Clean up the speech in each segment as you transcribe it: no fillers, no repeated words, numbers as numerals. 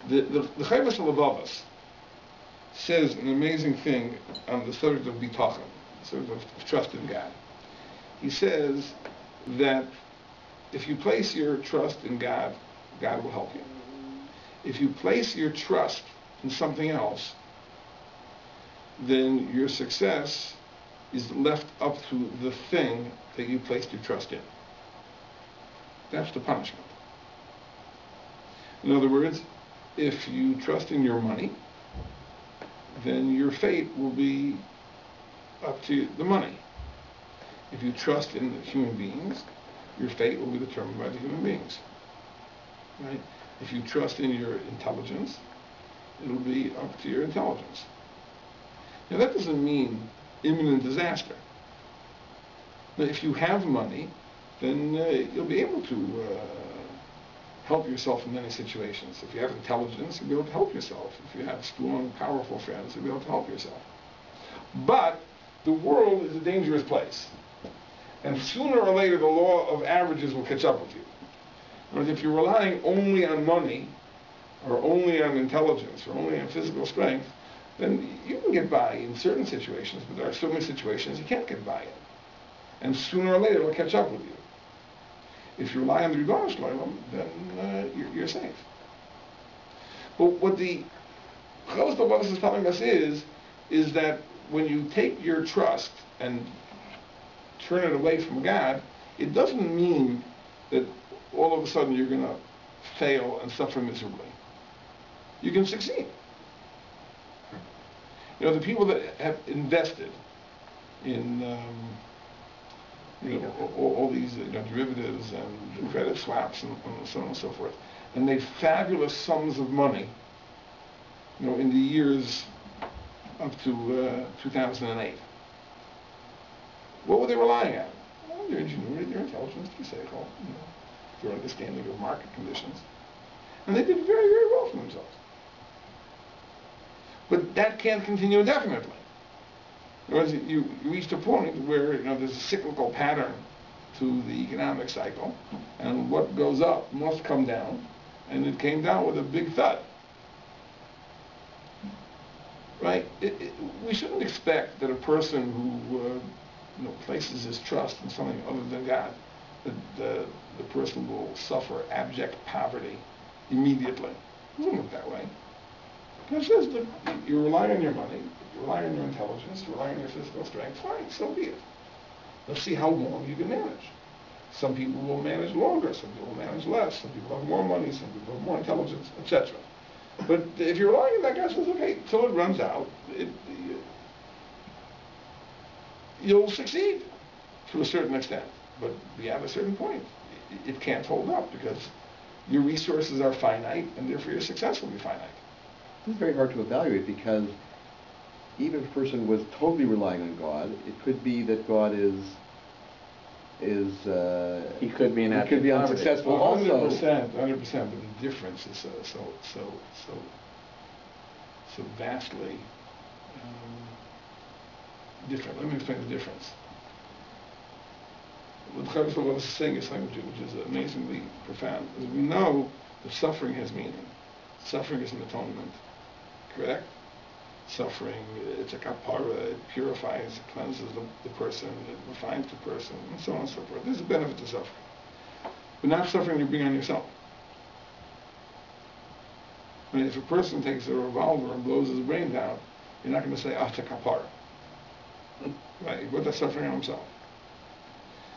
The Chayvus Levavos says an amazing thing on the subject of bitachon, the subject of trust in God. He says that if you place your trust in God, God will help you. If you place your trust in something else, then your success is left up to the thing that you placed your trust in. That's the punishment. In other words, if you trust in your money, then your fate will be up to the money. If you trust in human beings, your fate will be determined by the human beings. Right? If you trust in your intelligence, it'll be up to your intelligence. Now that doesn't mean imminent disaster. But if you have money, then you'll be able to help yourself in many situations. If you have intelligence, you'll be able to help yourself. If you have strong, powerful friends, you'll be able to help yourself. But the world is a dangerous place. And sooner or later, the law of averages will catch up with you. Whereas if you're relying only on money, or only on intelligence, or only on physical strength, then you can get by in certain situations, but there are so many situations you can't get by in. And sooner or later, it'll catch up with you. If you rely on the Rebbeinu Shalom, then you're safe. But what the Chavos Levavos is telling us is that when you take your trust and turn it away from God, it doesn't mean that all of a sudden you're going to fail and suffer miserably. You can succeed. You know, the people that have invested in all these derivatives and credit swaps and so on and so forth, and made fabulous sums of money, in the years up to 2008. What were they relying on? Well, their ingenuity, their intelligence, their understanding of market conditions. And they did very, very well for themselves. But that can't continue indefinitely. In other words, you reached a point where there's a cyclical pattern to the economic cycle, and what goes up must come down, and it came down with a big thud. Right? We shouldn't expect that a person who places his trust in something other than God, that the person will suffer abject poverty immediately. It doesn't work that way. God says that you rely on your money, you rely on your intelligence, you rely on your physical strength, fine, so be it. Let's see how long you can manage. Some people will manage longer, some people will manage less, some people have more money, some people have more intelligence, etc. But if you're relying on that, God says, okay, till it runs out, you'll succeed to a certain extent. But beyond a certain point, it can't hold up because your resources are finite, and therefore your success will be finite. This is very hard to evaluate because even if a person was totally relying on God, it could be that God is he could be unsuccessful also. 100%, but the difference is so vastly different. Let me explain the difference. What the Chavos Levavos is saying is something which is amazingly profound. Because we know that suffering has meaning. Suffering is an atonement. Correct? Suffering, it's a kapara, it purifies, it cleanses the person, it refines the person, and so on and so forth. There's a benefit to suffering. But not suffering you bring on yourself. I mean, if a person takes a revolver and blows his brains out, you're not going to say, it's a kapara. Right? He put that suffering on himself.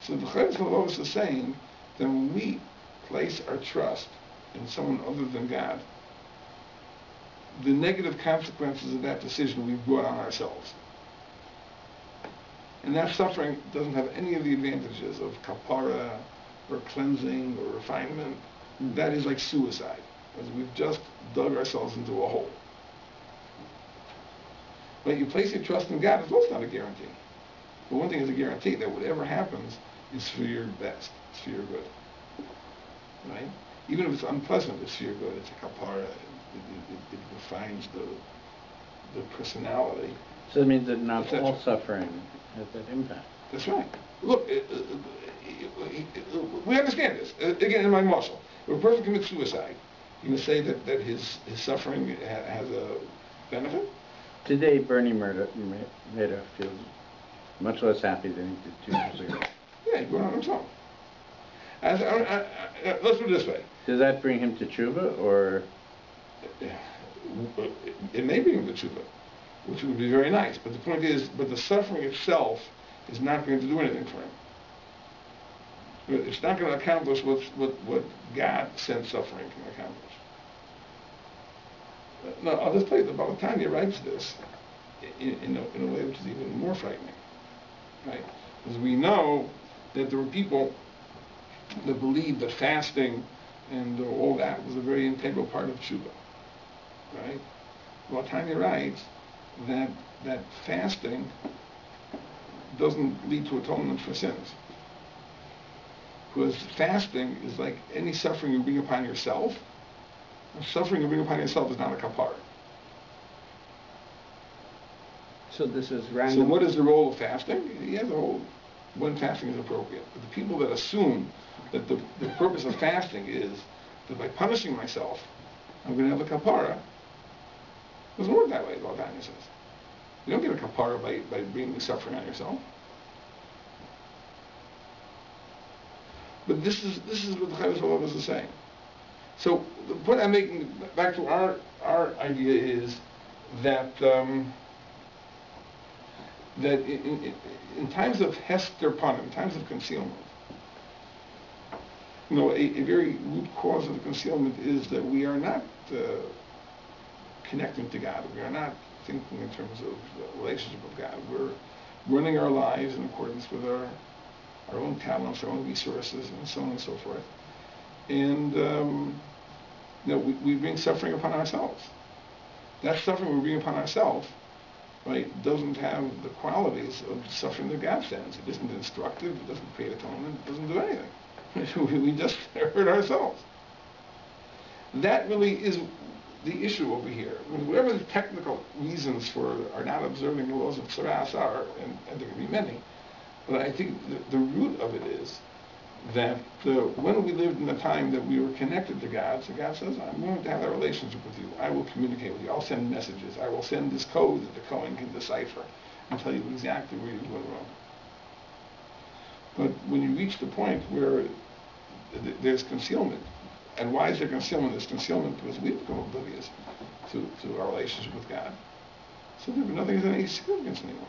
So the Chavos Levavos is saying that when we place our trust in someone other than God, the negative consequences of that decision we brought on ourselves. And that suffering doesn't have any of the advantages of kapara or cleansing or refinement. That is like suicide, because we've just dug ourselves into a hole. But you place your trust in God, it's not a guarantee. But one thing is a guarantee, that whatever happens is for your best, it's for your good. Right? Even if it's unpleasant, it's for your good. It's a kapara. It refines the personality. So that means that not all suffering has that impact. That's right. Look, we understand this. Again, in my muscle, if a person commits suicide, You would say that his suffering has a benefit? Today, Bernie Madoff feels much less happy than he did 2 years ago. Yeah, he went on himself. Let's put it this way. Does that bring him to tshuva, or? It may bring him to tshuva, which would be very nice. But the point is, the suffering itself is not going to do anything for him. It's not going to accomplish what God sent suffering can accomplish. No, I'll just tell you, the Baal Tanya writes this in a way which is even more frightening, right? Because we know that there were people that believed that fasting and all that was a very integral part of tshuva, right? Baal Tanya writes that fasting doesn't lead to atonement for sins. Because fasting is like any suffering you bring upon yourself. The suffering you bring upon yourself is not a kapara. So this is random. So what is the role of fasting? He has a role when fasting is appropriate. But the people that assume that the purpose of fasting is that by punishing myself, I'm going to have a kapara, it doesn't work that way, Baal Tanya says. You don't get a kapara by bringing suffering on yourself. But this is what the Chayvus Halav is saying. So the point I'm making, back to our idea, is that that in times of hester panim, in times of concealment, a very root cause of the concealment is that we are not connecting to God. We are not thinking in terms of the relationship with God. We're running our lives in accordance with our own talents, our own resources, and so on and so forth. And we bring suffering upon ourselves. That suffering we bring upon ourselves, right, doesn't have the qualities of suffering that God sends. It isn't instructive. It doesn't create atonement. It doesn't do anything. We just hurt ourselves. That really is the issue over here. Whatever the technical reasons for our not observing the laws of Tzaras are, and there can be many, but I think the root of it is that when we lived in a time that we were connected to God, so God says, I'm going to have a relationship with you. I will communicate with you. I'll send messages. I will send this code that the Kohen can decipher and tell you exactly where you're going wrong. But when you reach the point where there's concealment, and why is there concealment? There's concealment because we become oblivious to our relationship with God. So nothing has any significance anymore.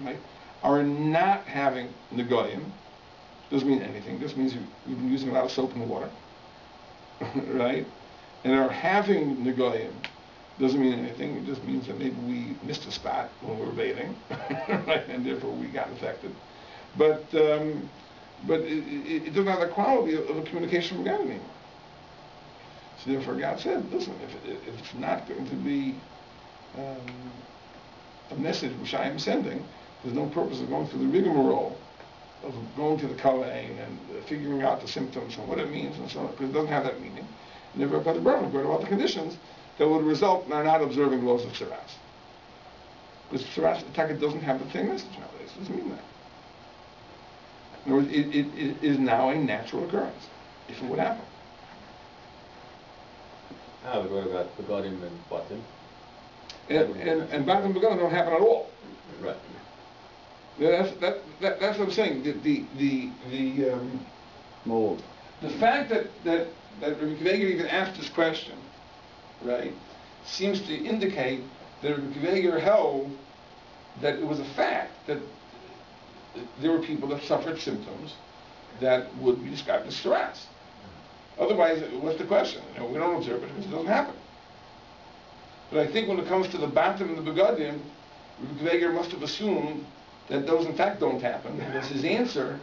Right? Our not having negoyim doesn't mean anything. It just means we've been using a lot of soap and water. Right? And our having negoyim doesn't mean anything. It just means that maybe we missed a spot when we were bathing, right? And therefore we got infected. But it doesn't have the quality of a communication from God anymore. So therefore God said, listen, if it's not going to be a message which I am sending, there's no purpose of going through the rigmarole of going to the Kohen and figuring out the symptoms and what it means and so on, because it doesn't have that meaning. And therefore about the burden, but about the conditions that would result in our not observing the laws of Tzaras. Because Tzaras attack doesn't have the same message nowadays. It doesn't mean that. In other words, it is now a natural occurrence, if it would happen. But what about Begodim and Batim? And Batim and Begodim don't happen at all. Right. Yeah, that's what I'm saying. The Mold. The fact that Rabbi Akiva even asked this question, right, seems to indicate that Rabbi Akiva held that it was a fact that there were people that suffered symptoms that would be described as Tzaras. Otherwise, what's the question? We don't observe it because it doesn't happen. But I think when it comes to the Batim and the Begodim, Rabbi Akiva must have assumed that those in fact don't happen, because his answer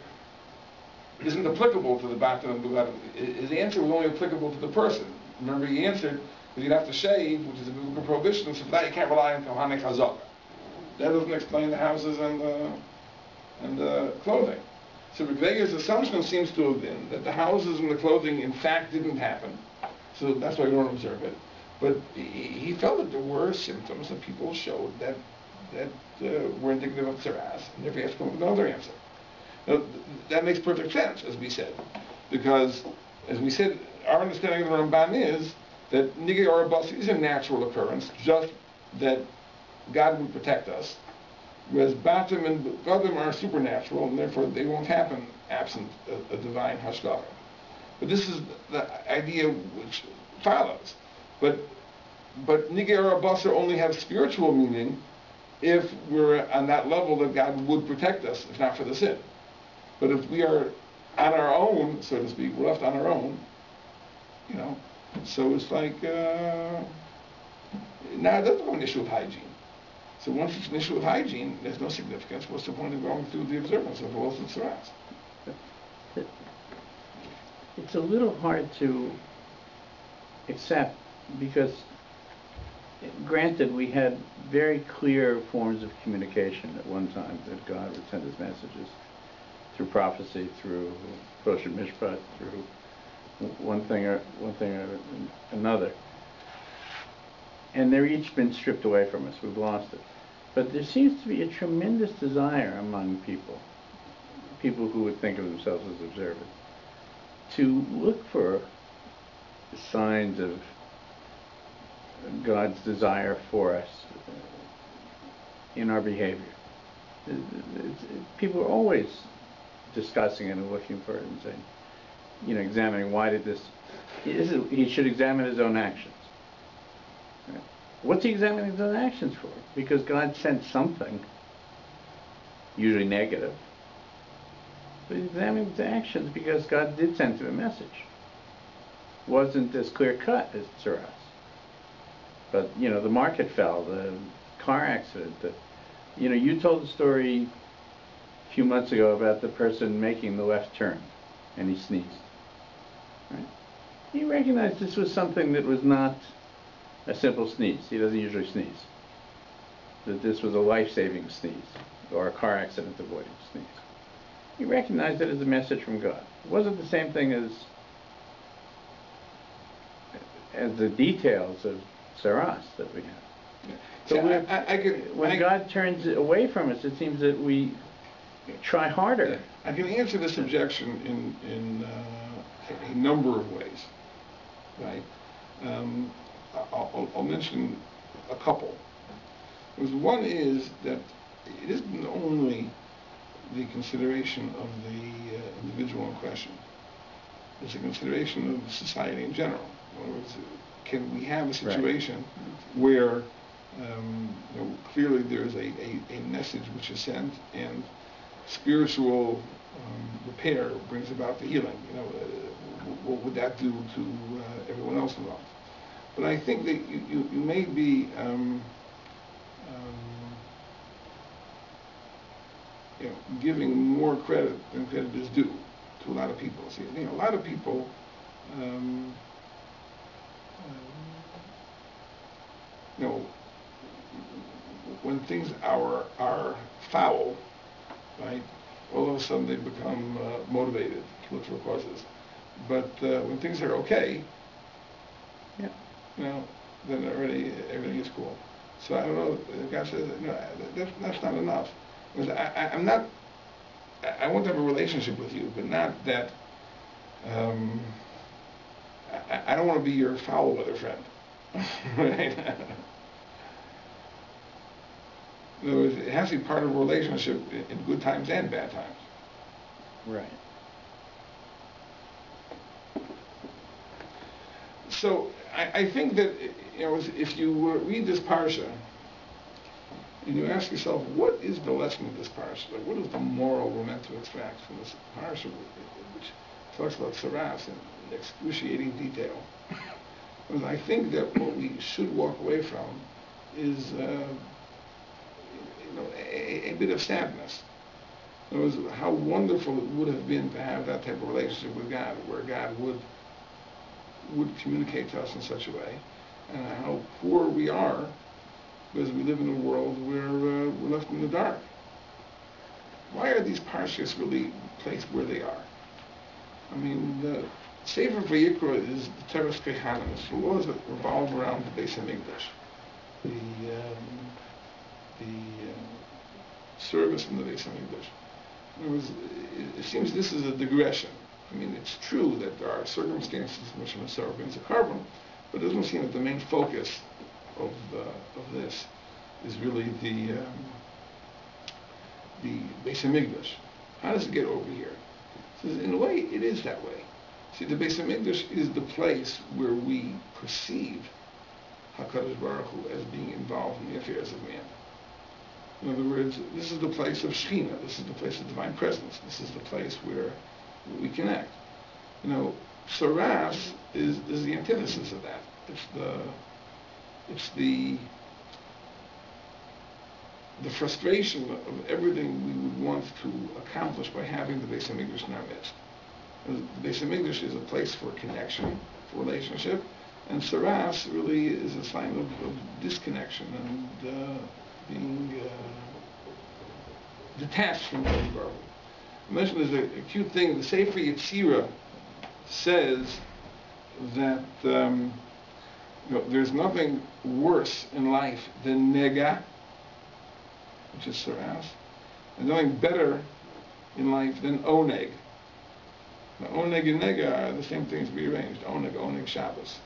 isn't applicable to the Batim and Begodim. His answer was only applicable to the person. Remember, he answered that you'd have to shave, which is a biblical prohibition, so for that you can't rely on Kohanim Chazaka. That doesn't explain the houses and the clothing. So Rabbi Akiva's assumption seems to have been that the houses and the clothing in fact didn't happen, so that's why we don't observe it. But he felt that there were symptoms that people showed that were indicative of Tzaras, and therefore he has to come up with another answer. Now, that makes perfect sense, as we said, because, as we said our understanding of the Ramban is that Nigei Arabas is a natural occurrence, just that God would protect us, whereas Batim and Gadim are supernatural, and therefore they won't happen absent a divine hashgacha. But this is the idea which follows. But Nigei Arabas only have spiritual meaning if we're on that level that God would protect us, if not for the sin. But if we are on our own, so to speak, we're left on our own, so it's like, now it doesn't become an issue of hygiene. So once it's an issue of hygiene, there's no significance. What's the point of going through the observance of laws and tzara'as? It's a little hard to accept because, granted, we had very clear forms of communication at one time that God would send his messages through prophecy, through kosher mishpat, through one thing or another. And they're each been stripped away from us. We've lost it. But there seems to be a tremendous desire among people who would think of themselves as observant, to look for signs of God's desire for us in our behavior. People are always discussing it and looking for it and saying, examining why did this. He should examine his own actions. Right? What's he examining his own actions for? Because God sent something, usually negative. But he's examining his actions because God did send him a message. Wasn't as clear cut as Tzaras. But the market fell, the car accident. You told the story a few months ago about the person making the left turn, and he sneezed. Right? He recognized this was something that was not a simple sneeze. He doesn't usually sneeze. That this was a life-saving sneeze, or a car accident avoiding sneeze. He recognized it as a message from God. It wasn't the same thing as the details of Tzaras that we have. So when God turns away from us, it seems that we try harder. I can answer this objection in a number of ways, right? I'll mention a couple. One is that it isn't only the consideration of the individual in question. It's a consideration of society in general. In other words, can we have a situation where clearly there is a message which is sent, and spiritual repair brings about the healing? What would that do to everyone else involved? But I think that you may be giving more credit than credit is due to a lot of people. See, a lot of people when things are foul, right, all of a sudden they become motivated to look for causes. But when things are okay, then everything is cool. So I don't know. God says that's not enough. Because I'm not. I want to have a relationship with you, but not that. I don't want to be your foul weather friend. Right? In other words, it has to be part of a relationship in good times and bad times. Right. So I think that if you read this parsha and you ask yourself, what is the lesson of this parsha? Like, what is the moral we're meant to extract from this parsha, which talks about Tzaras in excruciating detail? Because I think that what we should walk away from is a bit of sadness. In other words, how wonderful it would have been to have that type of relationship with God, where God would communicate to us in such a way, and how poor we are because we live in a world where we're left in the dark. Why are these parshas really placed where they are? I mean, the Sefer Vayikra is the Teres Kehanim. It's the laws that revolve around the Beis HaMikdash, the service in the Beis HaMikdash. In other words, it seems this is a digression. I mean, it's true that there are circumstances in which a Masorah brings a carbon, but it doesn't seem that the main focus of this is really the Beis Hamikdash. How does it get over here? He says, in a way, it is that way. See, the Beis Hamikdash is the place where we perceive HaKadosh Baruch Hu as being involved in the affairs of man. In other words, this is the place of Shekhinah. This is the place of divine presence. This is the place where we connect. You know, Saras is the antithesis of that. It's the frustration of everything we would want to accomplish by having the Beis Hamikdash in our midst. The Beis Hamikdash is a place for connection, for relationship, and Saras really is a sign of disconnection and being detached from the Baruch. I mentioned there's a cute thing. The Sefer Yetzirah says that there's nothing worse in life than nega, which is saras, and nothing better in life than oneg. Now, oneg and nega are the same things rearranged. Oneg Shabbos.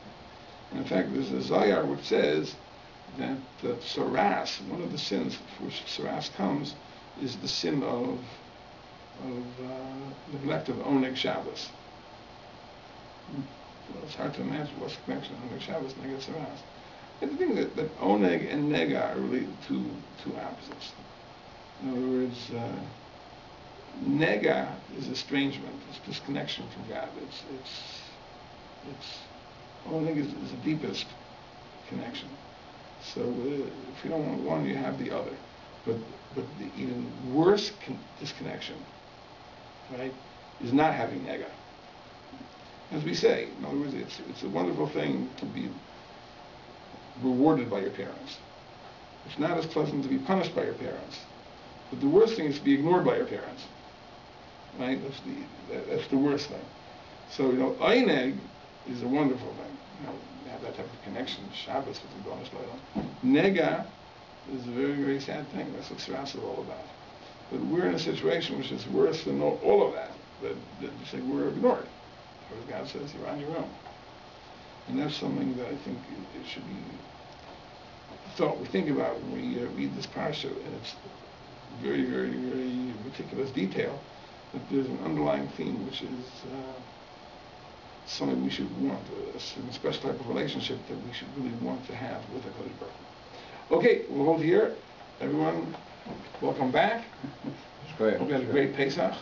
And in fact, there's a Zayar which says that saras, one of the sins for which saras comes, is the sin of neglect of oneg Shabbos. Well, it's hard to imagine what's the connection of oneg Shabbos and nega saras. I think that oneg and nega are really two opposites. In other words, nega is estrangement, it's disconnection from God. It's oneg is the deepest connection. So if you don't want one, you have the other. But the even worse disconnection, right, is not having nega. As we say, in other words, it's a wonderful thing to be rewarded by your parents. It's not as pleasant to be punished by your parents. But the worst thing is to be ignored by your parents. Right? That's the worst thing. So, eineg is a wonderful thing. You have that type of connection, Shabbos with the bonus level. Nega is a very, very sad thing. That's what Saras is all about. But we're in a situation which is worse than all of that. That you say we're ignored. Or God says you're on your own. And that's something that I think it should be thought we think about when we read this parsha, and it's very, very, very meticulous detail, that there's an underlying theme which is something we should want, a special type of relationship that we should really want to have with HaKadosh Baruch Hu. Okay, we'll hold here. Everyone, welcome back. Great. Hope you had a great Pesach.